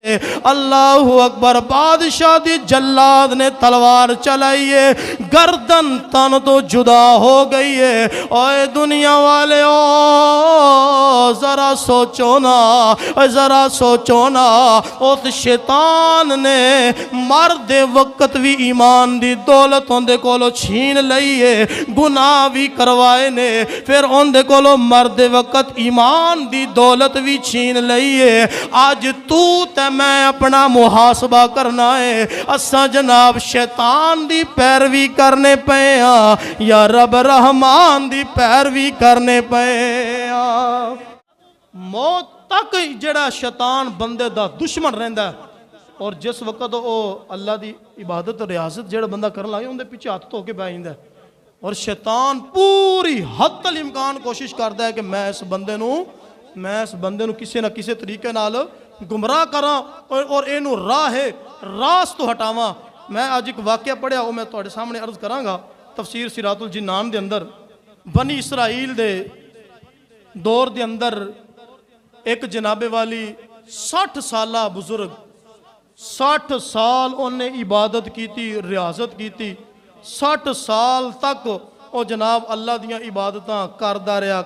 اللہ اکبر، بادشاہ دی جلاد نے تلوار چلائی ہے، گردن تن تو جدا ہو گئی ہے۔ اوے دنیا والے ذرا سوچو نا، ذرا سوچو نا، اس شیطان نے مرد وقت بھی ایمان دی دولت اندے کولو چھین لئی ہے، گناہ بھی کروائے نے، پھر اندے کولو مرد وقت ایمان دی دولت بھی چھین لئی ہے۔ آج تو تے میں اپنا محاسبہ کرنا ہے، اساں جناب شیطان دی پیروی کرنے پئے ہاں یا رب رحمان دی پیروی کرنے پئے ہاں۔ موت تک جڑا شیطان بندے دا دشمن رہندا ہے، اور جس وقت وہ اللہ دی عبادت اور ریاضت جڑا بندہ کرن لگے اندے پیچھے ہاتھ دھو کے بیٹھ جاندا ہے، اور شیطان پوری حد الامکان کوشش کردا ہے کہ میں اس بندے نو کسی نہ کسی طریقے نال گمراہ کراں اور اینو راست تو ہٹاواں۔ میں آج ایک واقعہ پڑھیا، وہ میں تواڈے سامنے عرض کراں گا۔ تفسیر سیرات الجنان دے اندر بنی اسرائیل دے دور دے اندر ایک جناب والی 60 سالہ بزرگ، 60 سال انہیں عبادت کیتی، ریاضت کیتی، 60 سال تک وہ جناب اللہ دیاں عبادتاں کردا رہا۔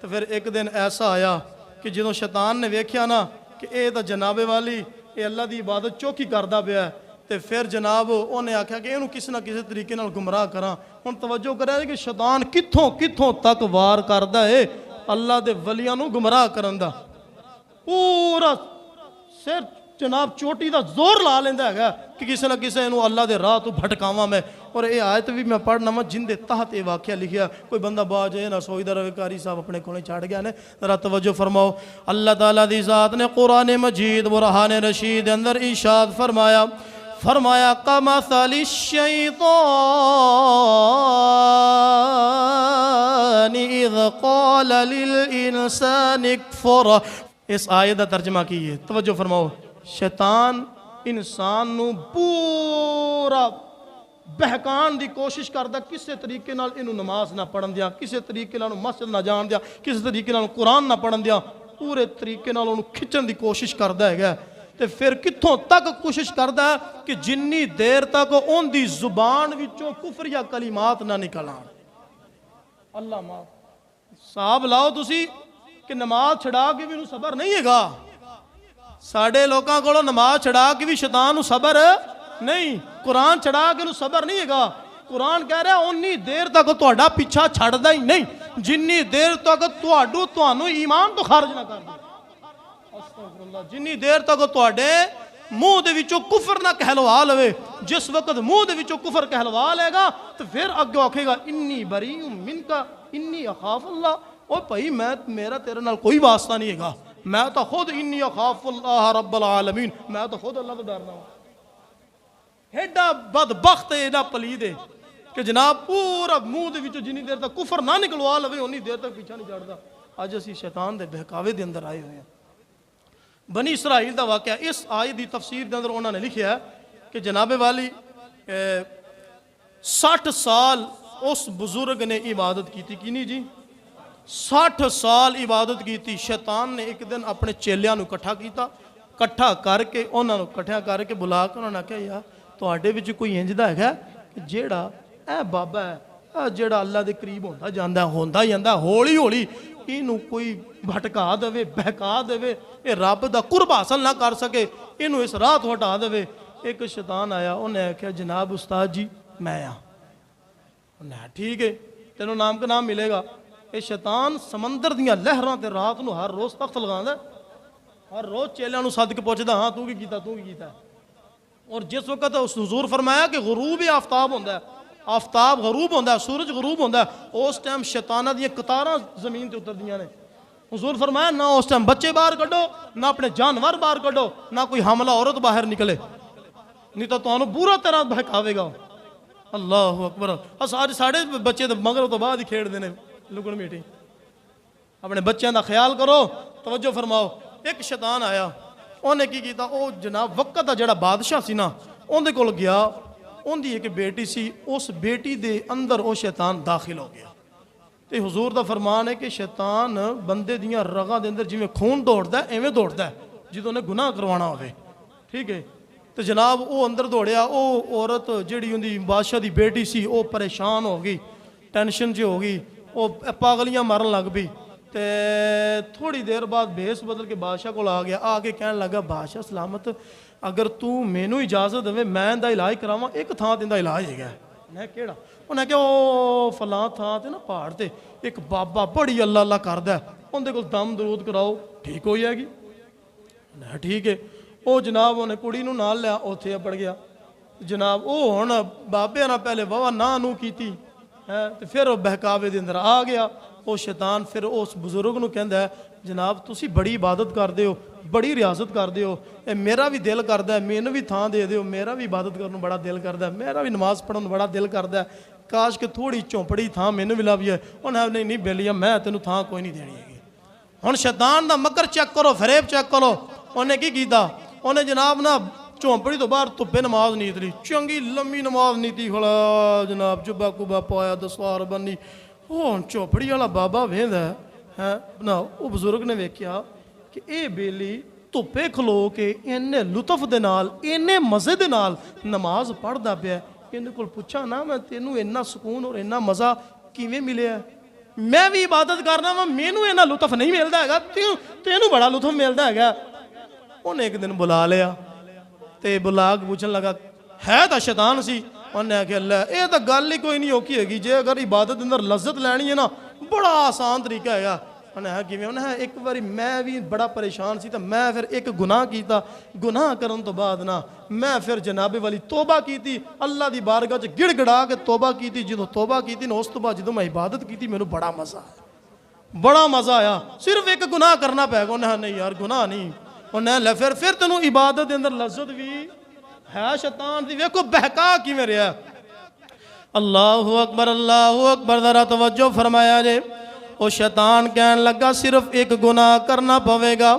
تو پھر ایک دن ایسا آیا کہ جدوں شیطان نے ویکھیا نا کہ اے تا جناب والی اے اللہ دی عبادت چوکی کردا پیا ہے، تے پھر جناب انہیں آکھیا کہ اینو کسی نہ کسی طریقے نال گمراہ کراں۔ ہن توجہ کرے کہ شیطان کتھوں تک وار کردا ہے اللہ دے ولیاں نو گمراہ کرن دا، پورا سر جناب چوٹی دا زور لا لیندا ہے کہ کسی نہ کسی انو اللہ دے راہ تو بھٹکاواں میں۔ اور اے آیت بھی میں پڑھنا وا جن دے تحت اے واقعہ لکھیا، کوئی بندہ با جائے نہ سوچدا رہے قاری صاحب اپنے کولے چھڑ گیا نے۔ ذرا توجہ فرماؤ، اللہ تعالیٰ دی ذات نے قرآن مجید برہان رشید اندر ارشاد فرمایا کمثل الشیطان اذ قال للانسان اکفر۔ اس آیت دا ترجمہ کیے، توجہ فرماؤ۔ شیطان انسان نو پورا بہکان دی کوشش کردا، کسے طریقے نال انو نماز نہ پڑھن دیا، کسے طریقے نال مسجد نہ جان دیا، کسے طریقے نال قرآن نہ پڑھن دیا، پورے طریقے نال انو کھچن دی کوشش کردا ہے۔ تے پھر کتھوں تک کوشش کردا ہے کہ جنی دیر تک اون دی زبان وچوں کفر یا کلمات نہ نکل آن۔ اللہ معاف صاحب لاؤ تسی کہ نماز چھڑا کے بھی انو صبر نہیں ہے گا۔ ساڑھے لوکاں کو نماز چھڑا کے بھی شیطان نو صبر نہیں، قرآن چھڑا کے نو صبر نہیں ہے گا۔ قرآن کہہ رہا ہے انی دیر تک تہاڈا پیچھا چھڑدا ہی نہیں جنی دیر تک تہانوں ایمان تو خارج نہ کر دے۔ استغفر اللہ، جنی دیر تک تہاڈے منہ دے وچوں کفر نہ کہلوا لوے۔ جس وقت منہ دے وچوں کفر کہلوا لے گا تو پھر اگے آکھے گا انی بریء منکا انی اخاف اللہ۔ او بھائی میرا تیرے نال کوئی واسطہ نہیں ہے گا، میں تو خود انی اخاف اللہ رب العالمین، میں تو خود اللہ تو ڈرنا ہوں۔ ایڈا بدبخت ہے، ایڈا پلید ہے کہ جناب پورا منہ دے وچوں جنی دیر تک کفر نہ نکلوا لوے انی دیر تک پیچھا نہیں چڑھدا۔ اج اسی شیطان دے بہکاوے دے اندر آئے ہوئے ہیں۔ بنی اسرائیل دا واقعہ اس آیت دی تفسیر دے اندر انہوں نے لکھیا ہے کہ جناب والی 60 سال اس بزرگ نے عبادت کی تھی، کینی جی 60 سال عبادت کی تھی۔ شیطان نے ایک دن اپنے چیلیاں نو کٹھا کر کے انہوں نے کٹھا کر کے بلا کے انہوں نے کہا یار تواڈے وچ کوئی انجدا ہے کہ جیڑا اے بابا ہے جیڑا اللہ دے قریب ہوندا جاندا ہولی ہولی اینو کوئی بھٹکا دے بہکا دے اے رب دا قرب حاصل نہ کر سکے، اینو اس راہ تو ہٹا دے۔ ایک شیطان آیا، انہیں کہا جناب استاد جی میں انہیں ٹھیک ہے تینوں نام کا نام ملے گا۔ اے شیطان سمندر دیاں لہراں تے رات نو ہر روز تخت لگاندا ہے، ہر روز چیلیاں نو سد کے پوچھدا ہاں تو کی کیتا۔ اور جس وقت حضور فرمایا کہ غروب آفتاب ہوندا ہے، آفتاب غروب ہوندا ہے، سورج غروب ہوندا ہے، اس ٹائم شیطانہ دیاں قطاراں زمین تے اتر دیاں نے۔ حضور فرمایا نہ اس ٹائم بچے باہر کڈو، نہ اپنے جانور باہر کڈو، نہ کوئی حاملہ عورت باہر نکلے، نہیں تو تانوں برا طرح بہکاوے گا۔ اللہ اکبر۔ سارے ساڑھے بچے مگر تو بعد ہی کھیڑ دینے لکڑ میٹھی۔ اپنے بچیاں دا خیال کرو، توجہ فرماؤ۔ ایک شیطان آیا، انہیں کی کیتا، او جناب وقت دا جڑا بادشاہ سی نا ان دے کول گیا، ان دی ایک بیٹی سی، اس بیٹی دے اندر او شیطان داخل ہو گیا۔ تے حضور دا فرمان ہے کہ شیطان بندے دیاں رگاں دے اندر جویں خون دوڑدا ہے ایویں دوڑدا ہے، ਜਦੋਂ ਉਹਨੇ ਗੁਨਾਹ ਕਰਵਾਉਣਾ ਹੋਵੇ, ਠੀਕ ਹੈ। ਤੇ ਜਨਾਬ ਉਹ ਅੰਦਰ ਦੌੜਿਆ, ਉਹ ਔਰਤ ਜਿਹੜੀ ਉਹਦੀ ਬਾਦਸ਼ਾਹ ਦੀ ਬੇਟੀ ਸੀ ਉਹ ਪਰੇਸ਼ਾਨ ਹੋ ਗਈ, ਟੈਨਸ਼ਨ 'ਚ ਹੋ ਗਈ, ਉਹ ਪਾਗਲੀਆਂ ਮਾਰਨ ਲੱਗ ਪਈ। ਤੇ ਥੋੜੀ ਦੇਰ ਬਾਅਦ ਭੇਸ ਬਦਲ ਕੇ ਬਾਦਸ਼ਾਹ ਕੋਲ ਆ ਗਿਆ, ਆ ਕੇ ਕਹਿਣ ਲੱਗਾ ਬਾਦਸ਼ਾਹ ਸਲਾਮਤ, ਅਗਰ ਤੂੰ ਮੈਨੂੰ ਇਜਾਜ਼ਤ ਦੇਵੇ ਮੈਂ ਇਹਦਾ ਇਲਾਜ ਕਰਾਵਾਂ, ਇੱਕ ਥਾਂ ਤੇ ਇਹਦਾ ਇਲਾਜ ਹੈਗਾ। ਮੈਂ ਕਿਹੜਾ? ਉਹਨੇ ਕਿਹਾ ਉਹ ਫਲਾਂ ਥਾਂ ਤੇ ਨਾ ਪਹਾੜ ਤੇ ਇੱਕ ਬਾਬਾ ਬੜੀ ਅੱਲਾ ਅੱਲਾ ਕਰਦਾ, ਉਹਦੇ ਕੋਲ ਦਮ ਦਰੂਦ ਕਰਾਓ ਠੀਕ ਹੋ ਜਾਏਗੀ। ਨਾ ਠੀਕ ਹੈ। ਉਹ ਜਨਾਬ ਉਹਨੇ ਕੁੜੀ ਨੂੰ ਨਾਲ ਲਿਆ, ਉੱਥੇ ਅਪੜ ਗਿਆ। ਜਨਾਬ ਉਹ ਹੁਣ ਬਾਬਿਆਂ ਨਾਲ ਪਹਿਲੇ ਵਾਵਾ ਨਾ ਨੂੰ ਕੀਤੀ ਹੈ, ਤੇ ਫਿਰ ਉਹ ਬਹਿਕਾਵੇ ਦੇ ਅੰਦਰ ਆ ਗਿਆ। ਉਹ ਸ਼ੈਤਾਨ ਫਿਰ ਉਸ ਬਜ਼ੁਰਗ ਨੂੰ ਕਹਿੰਦਾ ਹੈ ਜਨਾਬ ਤੁਸੀਂ ਬੜੀ ਇਬਾਦਤ ਕਰਦੇ ਹੋ, ਬੜੀ ਰਿਆਜ਼ਤ ਕਰਦੇ ਹੋ, ਇਹ ਮੇਰਾ ਵੀ ਦਿਲ ਕਰਦਾ, ਮੈਨੂੰ ਵੀ ਥਾਂ ਦੇ ਦਿਓ, ਮੇਰਾ ਵੀ ਇਬਾਦਤ ਕਰਨ ਨੂੰ ਬੜਾ ਦਿਲ ਕਰਦਾ, ਮੇਰਾ ਵੀ ਨਮਾਜ਼ ਪੜ੍ਹਨ ਨੂੰ ਬੜਾ ਦਿਲ ਕਰਦਾ, ਕਾਸ਼ ਕਿ ਥੋੜੀ ਝੌਂਪੜੀ ਥਾਂ ਮੈਨੂੰ ਵੀ ਲੱਭੀਏ। ਉਹਨੇ ਨਹੀਂ ਨਹੀਂ ਬੇਲੀਆ ਮੈਂ ਤੈਨੂੰ ਥਾਂ ਕੋਈ ਨਹੀਂ ਦੇਣੀ ਹੈਗੀ। ਹੁਣ ਸ਼ੈਤਾਨ ਦਾ ਮਕਰ ਚੈੱਕ ਕਰੋ, ਫਰੇਬ ਚੈੱਕ ਕਰੋ। ਉਹਨੇ ਕੀ ਕੀਤਾ? ਉਹਨੇ ਜਨਾਬ ਨਾ ਝੌਂਪੜੀ ਤੋਂ ਬਾਹਰ ਧੁੱਪੇ ਨਮਾਜ਼ ਨੀਤ ਲਈ, ਚੰਗੀ ਲੰਮੀ ਨਮਾਜ਼ ਨੀਤੀ, ਖਲਾ ਜਨਾਬ ਜੁੱਬਾ ਕੁਬਾ ਪਾਇਆ, ਦਸਵਾਰ ਬੰਨੀ। ਉਹ ਹੁਣ ਝੌਂਪੜੀ ਵਾਲਾ ਬਾਬਾ ਵੇਂਦਾ ਹੈ ਨਾ, ਉਹ ਬਜ਼ੁਰਗ ਨੇ ਵੇਖਿਆ ਕਿ ਇਹ ਬੇਲੀ ਧੁੱਪੇ ਖਲੋ ਕੇ ਇੰਨੇ ਲੁਤਫ ਦੇ ਨਾਲ, ਇੰਨੇ ਮਜ਼ੇ ਦੇ ਨਾਲ ਨਮਾਜ਼ ਪੜ੍ਹਦਾ ਪਿਆ। ਇਹਦੇ ਕੋਲ ਪੁੱਛਾਂ ਨਾ ਮੈਂ ਤੈਨੂੰ ਇੰਨਾ ਸਕੂਨ ਔਰ ਇੰਨਾ ਮਜ਼ਾ ਕਿਵੇਂ ਮਿਲਿਆ? ਮੈਂ ਵੀ ਇਬਾਦਤ ਕਰਨਾ ਵਾ, ਮੈਨੂੰ ਇੰਨਾ ਲੁਤਫ ਨਹੀਂ ਮਿਲਦਾ ਹੈਗਾ, ਤੈਨੂੰ ਬੜਾ ਲੁਤਫ ਮਿਲਦਾ ਹੈਗਾ। ਉਹਨੇ ਇੱਕ ਦਿਨ ਬੁਲਾ ਲਿਆ ਤੇ ਬੁਲਾ ਕੇ ਪੁੱਛਣ ਲੱਗਾ, ਹੈ ਤਾਂ ਸ਼ੈਤਾਨ ਸੀ। ਉਹਨੇ ਆਖਿਆ ਲੈ ਇਹ ਤਾਂ ਗੱਲ ਹੀ ਕੋਈ ਨਹੀਂ ਔਖੀ ਹੈਗੀ, ਜੇ ਅਗਰ ਇਬਾਦਤ ਦੇ ਅੰਦਰ ਲਜ਼ਤ ਲੈਣੀ ਹੈ ਨਾ ਬੜਾ ਆਸਾਨ ਤਰੀਕਾ ਹੈਗਾ। ਉਹਨੇ ਹੈ ਕਿਵੇਂ? ਉਹਨੇ ਇੱਕ ਵਾਰੀ ਮੈਂ ਵੀ ਬੜਾ ਪਰੇਸ਼ਾਨ ਸੀ ਤਾਂ ਮੈਂ ਫਿਰ ਇੱਕ ਗੁਨਾਹ ਕੀਤਾ, ਗੁਨਾਹ ਕਰਨ ਤੋਂ ਬਾਅਦ ਨਾ ਮੈਂ ਫਿਰ ਜਨਾਬੇ ਵਾਲੀ ਤੋਬਾ ਕੀਤੀ, ਅੱਲਾ ਦੀ ਬਾਰਗਾਹ 'ਚ ਗਿੜਗੜਾ ਕੇ ਤੋਬਾ ਕੀਤੀ। ਜਦੋਂ ਤੋਬਾ ਕੀਤੀ ਨਾ ਉਸ ਤੋਂ ਬਾਅਦ ਜਦੋਂ ਮੈਂ ਇਬਾਦਤ ਕੀਤੀ ਮੈਨੂੰ ਬੜਾ ਮਜ਼ਾ ਆਇਆ, ਬੜਾ ਮਜ਼ਾ ਆਇਆ। ਸਿਰਫ ਇੱਕ ਗੁਨਾਹ ਕਰਨਾ ਪੈ ਗਿਆ। ਉਹਨੇ ਨਹੀਂ ਯਾਰ ਗੁਨਾਹ ਨਹੀਂ। ਉਹਨੇ ਲੈ ਫਿਰ ਤੈਨੂੰ ਇਬਾਦਤ ਦੇ ਅੰਦਰ ਲਜ਼ਤ ਵੀ ਹੈ ਸ਼ੈਤਾਨ ਦੀ। ਵੇਖੋ ਬਹਿਕਾ ਕਿਵੇਂ ਰਿਹਾ। ਅੱਲਾਹੁ ਅਕਬਰ, ਅੱਲਾਹੁ ਅਕਬਰ। ਜ਼ਰਾ ਤਵੱਜੋ ਫਰਮਾਇਆ ਜੇ। ਉਹ ਸ਼ੈਤਾਨ ਕਹਿਣ ਲੱਗਾ ਸਿਰਫ ਇੱਕ ਗੁਨਾਹ ਕਰਨਾ ਪਵੇਗਾ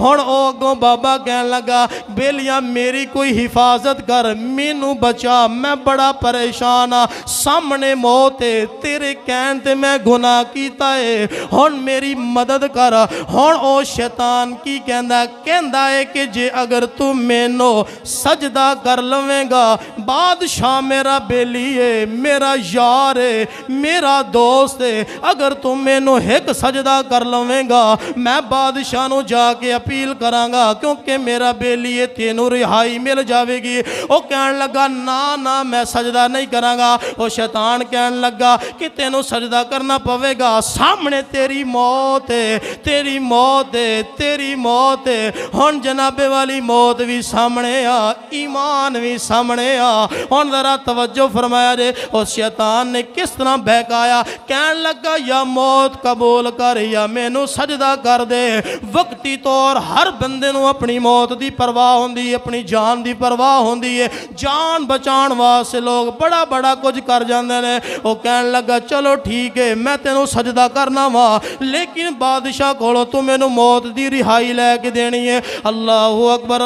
ہن او اگوں بابا کہن لگا بیلیاں میری کوئی حفاظت کر مینوں بچا میں بڑا پریشان ہاں سامنے موت ہے تیرے کہن تے میں گناہ کیتا ہے ہن میری مدد کر ہن او شیطان کی کہندا ہے کہ جے اگر تو مینوں سجدہ کر لویں گا بادشاہ میرا بیلی ہے میرا یار ہے میرا دوست ہے اگر تو مینوں ایک سجدہ کر لویں گا میں بادشاہ نو جا کے اپیل کراں گا کیونکہ میرا بیلی ہے تینوں رہائی مل جاوے گی او کہن لگا نا میں سجدہ نہیں کراں گا او شیطان کہن لگا کہ تینوں سجدہ کرنا پوے گا سامنے تیری موت ہے تیری موت ہے تیری موت ہے ہن جناب والی موت بھی سامنے آ ایمان بھی سامنے آ ہن ذرا توجہ فرمایا جے اس شیطان نے کس طرح بہکایا کہن لگا یا موت قبول کر یا مینوں سجدہ کر دے وقتی طور ہر بندے نو اپنی موت دی پرواہ ہوندی ہے اپنی جان دی پرواہ ہوندی ہے جان بچان واسطے لوگ بڑا کچھ کر جاندے نے او کہن لگا چلو ٹھیک ہے میں تینوں سجدہ کرنا وا لیکن بادشاہ کولوں تو مینوں موت دی رہائی لے کے دینی ہے اللہ اکبر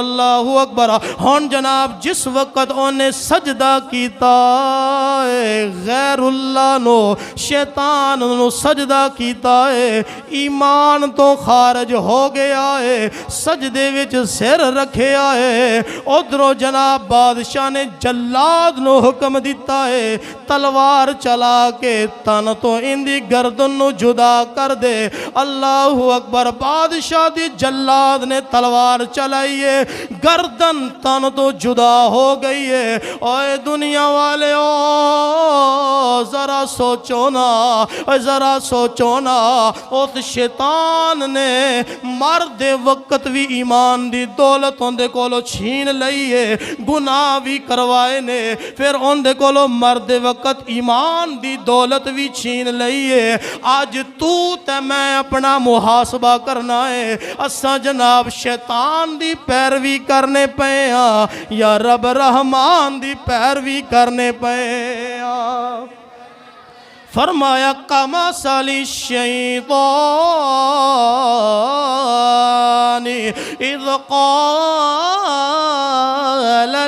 ہن جناب جس وقت اونے سجدہ کیتا ہے غیر اللہ نو شیطان نو سجدہ کیتا ہے ایمان تو خارج ہو گیا ہے سجدے وچ سر رکھیا ہے ادھروں جناب بادشاہ نے جلاد نو حکم دیتا ہے تلوار چلا کے تن تو اندی گردن نو جدا کر دے اللہ اکبر بادشاہ دی جلاد نے تلوار چلائیے گردن تن تو جدا ہو گئی ہے اوے دنیا والے ذرا سوچو نا اس شیطان نے مرد وقت بھی ایمان دی دولت اندے کولو چھین لئیے گناہ بھی کروائے نے پھر اندے کولو مرد وقت ایمان دی دولت بھی چھین لئیے آج تو تے میں اپنا محاسبہ کرنا ہے اساں جناب شیطان دی پیروی کرنے پئے ہاں یا رب رحمان دی پیروی کرنے پئے ہاں فرمایا کمثل الشیطان اذ قال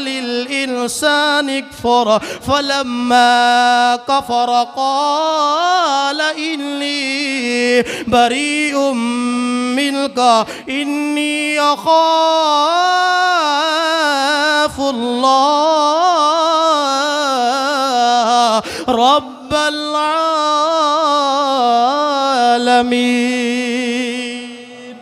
للانسان اکفر فلما کفر قال انی بریء منک انی اخاف اللہ رب العالمین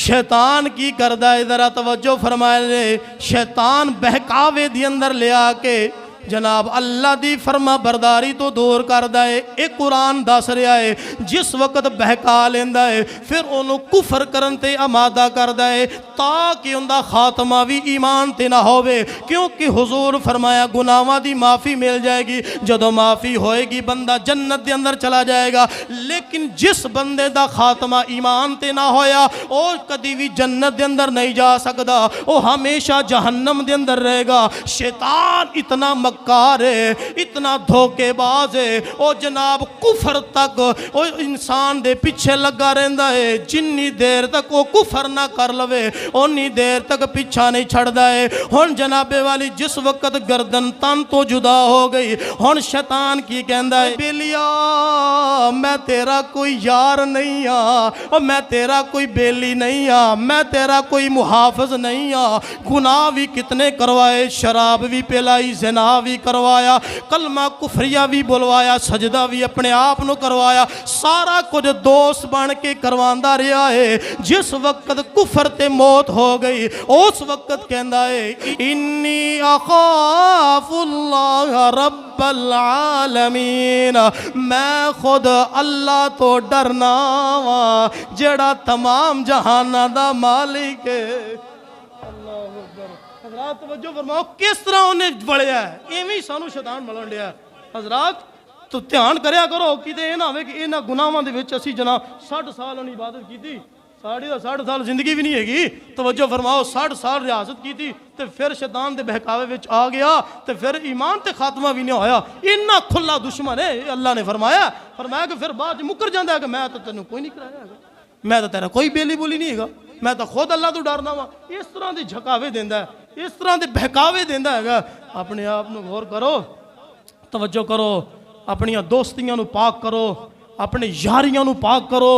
شیطان کی کردہ ذرا توجہ فرمائے شیطان بہکاوے دی اندر لے آ کے جناب اللہ دی فرما برداری تو دور کر دائے ایک قرآن دس رہا ہے جس وقت بہکا لیندہ ہے پھر انہوں کفر کرن تے آمادہ کر دائے تاکہ اندہ خاتمہ بھی ایمان تے نہ ہوئے کیونکہ حضور فرمایا گناہاں دی معافی مل جائے گی جدو معافی ہوئے گی بندہ جنت دے اندر چلا جائے گا لیکن جس بندے دا خاتمہ ایمان تے نہ ہویا اور کدی بھی جنت دے اندر نہیں جا سکدا وہ ہمیشہ جہنم دے اندر رہے گا شیطان اتنا مکار ہے اتنا دھوکے باز ہے او جناب کفر تک او انسان دے پیچھے لگا رہندا ہے جنی دیر تک وہ کفر نہ کر لوے اونی دیر تک پیچھا نہیں چھڑدا ہے ہن جناب والی جس وقت گردن تن تو جدا ہو گئی ہن شیطان کی کہندا ہے بیلیا میں تیرا کوئی یار نہیں ہاں اور میں تیرا کوئی بیلی نہیں ہاں میں تیرا کوئی محافظ نہیں ہاں گناہ بھی کتنے کروائے شراب بھی پلائی زنا بھی کروایا کلمہ کفریہ بھی بلوایا سجدہ بھی اپنے آپ نو کروایا سارا کچھ دوست بن کے کرواندہ رہا ہے جس وقت کفر تے موت ہو گئی اس وقت کہندا ہے انی اخاف اللہ رب العالمین میں خود اللہ تو ڈرنا وا جڑا تمام جہانہ دا مالک ہے حضرات توجہ فرماؤ کس طرح انہیں بڑھیا ہے ایویں سانو شیطان ملن دیا ہے حضرات تو دھیان کریا کرو کیتے یہ نہ ہوئے کہ انہاں گناہاں دے وچ اسی جناب 60 سال انہیں عبادت کی تھی 60 سال زندگی بھی نہیں ہے گی توجہ فرماؤ 60 سال ریاست کی تھی تے پھر شیطان دے بہکاوے وچ آ گیا تے پھر ایمان تے خاتمہ بھی نہیں ہویا اتنا کھلا دشمن ہے اللہ نے فرمایا کہ پھر بعد مکر جاندہ ہے کہ میں تو تینوں کوئی نہیں کرایا ہے میں تو تیرا کوئی بیلی بولی نہیں ہے، میں تو خود اللہ تو ڈرنا وا۔ اس طرح دے جھکاوے دیندا ہے، اس طرح دے بہکاوے دیندا ہے۔ اپنے آپ نو غور کرو، توجہ کرو، اپنی دوستیاں نو پاک کرو، اپنے یاریاں نو پاک کرو۔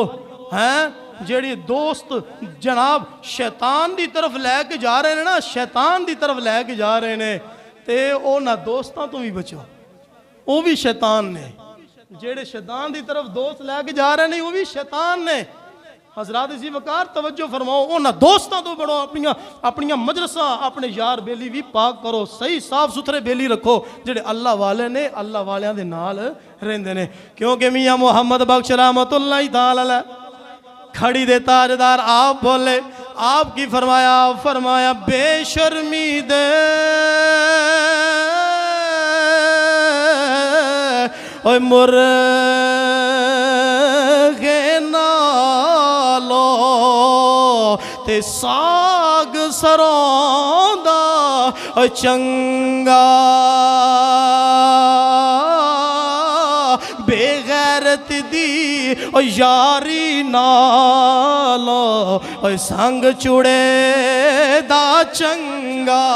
ہیں جیڑی دوست جناب شیطان دی طرف لے کے جا رہے ہیں نا، شیطان دی طرف لے کے جا رہے ہیں، تے او نہ دوستاں تو بھی بچو، وہ بھی شیطان نے۔ جیڑے شیطان دی طرف دوست لے کے جا رہے ہیں وہ بھی شیطان نے۔ حضرات اسی وقار توجہ فرماؤ، اونا دوستاں تو بڑھو، اپنی مجلسہ اپنے یار بیلی بھی پاک کرو، صحیح صاف ستھرے بیلی رکھو جڑے اللہ والے نے، اللہ والیاں دے نال رہندے نے۔ کیونکہ میاں محمد بخش رحمت اللہ تعالی علیہ کھڑی دے تاجدار آپ بولے، آپ کی فرمایا بے شرمی دے اوے مرغے نالو تے ساگ سروں دا چنگا، بے غیرت دی یاری نالو سنگ چوڑے دا چنگا۔